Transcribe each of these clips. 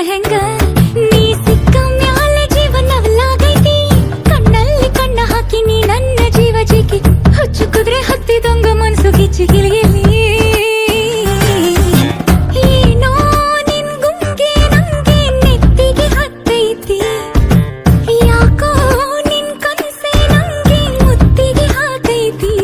ಹೆಂಗ ನೀ ಸಿಕ್ಕ ಮ್ಯಾಲೆ ಜೀವನವಲ್ಲಾಗೈತಿ ಕಣ್ಣಲ್ಲಿ ಕಣ್ಣ ಹಾಕಿ ನೀ ನನ್ನ ಜೀವ ಜಿಗಿ ಹುಚ್ಚು ಕುದ್ರೆ ಹತ್ತಿದಂಗ ಮನಸ್ಸು ಗಿಚ್ಚಿ ಗಿಲಿಗಿಲಿ ಏನೋ ನಿನ್ ಗುಂಗೆ ನಂಗೆ ನೆತ್ತಿಗೆ ಹತ್ತೈತಿ ಯಾಕೋ ನಿನ್ ಕನಸೆ ನಂಗೆ ಮುತ್ತಿಗೆ ಹಾಕೈತಿ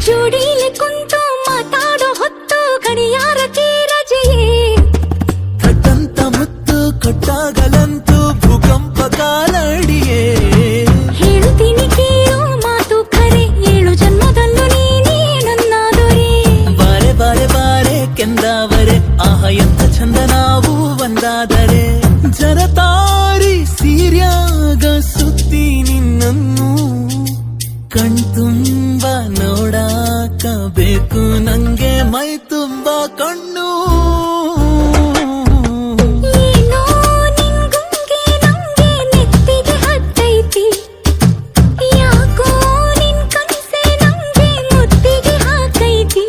ಜೋಡಿಲೆ ಕುಂತು ಮಾತಾಡೋ ಹೊತ್ತು ಗಡಿಯಾರಕ್ಕೆ ರಜೆಯೇ ಕಟ್ಟಂತ ಮುತ್ತು ಕೊಟ್ಟಾಗಲಂತೂ ಭೂಕಂಪ ಕಾಲಡಿಯೇ ಹೇಳ್ತೀನಿ ಕೇಳು ಮಾತು ಖರೆ 7 ಜನ್ಮದಲ್ಲೂ ನೀನೇ ನನ್ನ ದೊರೆ ಬಾರೆ ಬಾರೆ ಬಾರೆ ಕೆಂದಾವರೆ ಆಹ ಎಂತ ಚಂದ ನಾವು ಒಂದಾದರೆ ಜರತಾರಿ ಸೀರ್ಯಾಗ ಸುತ್ತಿ ನಿನ್ನನ್ನು ಕಣ್ತುಂಬ ನೋಡಾಕ ಬೇಕು ನಂಗೆ ಮೈ ತುಂಬ ಕಣ್ಣು ಏನೋ ನಿನ್ ಗುಂಗೆ ನಂಗೆ ನೆತ್ತಿಗೆ ಹತ್ತೈತಿ ಯಾಕೋ ನಿನ್ ಕನಸೆ ನಂಗೆ ಮುತ್ತಿಗೆ ಹಾಕೈತಿ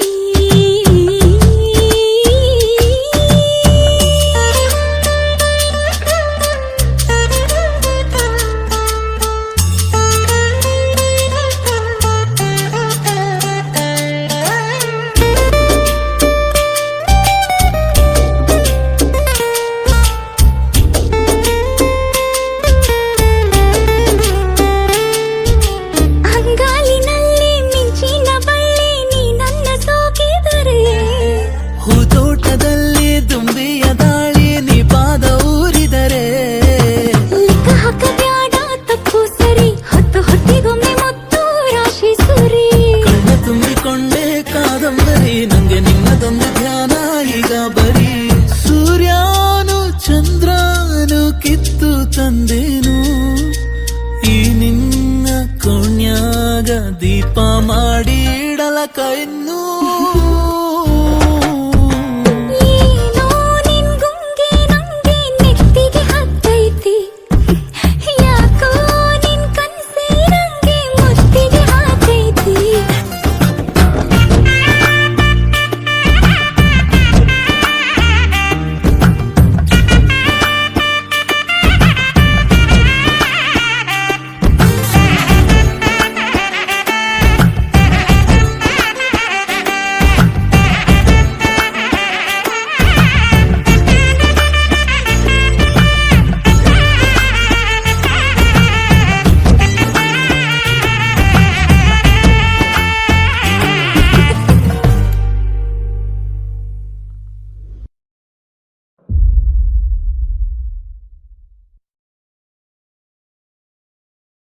ಅಂಗಾಲಿನಲ್ಲಿ ಮಿಂಚಿನ ಬಳ್ಳಿ ನೀ ನನ್ನ ಸೋಕಿದರೆ ಹೂತೋಟದಲ್ಲಿ ದುಂಬಿಯ ದಾಳಿ ನೀ ಪಾದ ಊರಿದರೆ ಲೆಕ್ಕ ಹಾಕಬ್ಯಾಡ ತಪ್ಪು ಸರಿ ಹೊತ್ತು ಹೊತ್ತಿಗೊಮ್ಮೆ ಮುತ್ತು ರಾಶಿ ಸುರಿ ಕಣ್ಣ ತುಂಬಿಕೊಂಡೆ ಕಾದಂಬರಿ ನಂಗೆ ನಿನ್ನದೊಂದು ಧ್ಯಾನ ಈಗ ಬರೀ ಸೂರ್ಯನು ಚಂದ್ರನು ಕಿತ್ತು ತಂದೇನು ಈ ನಿನ್ನ ಕೋಣ್ಯಾಗ ದೀಪ ಮಾಡಿ ಇಡಲಕ ಇನ್ನೂ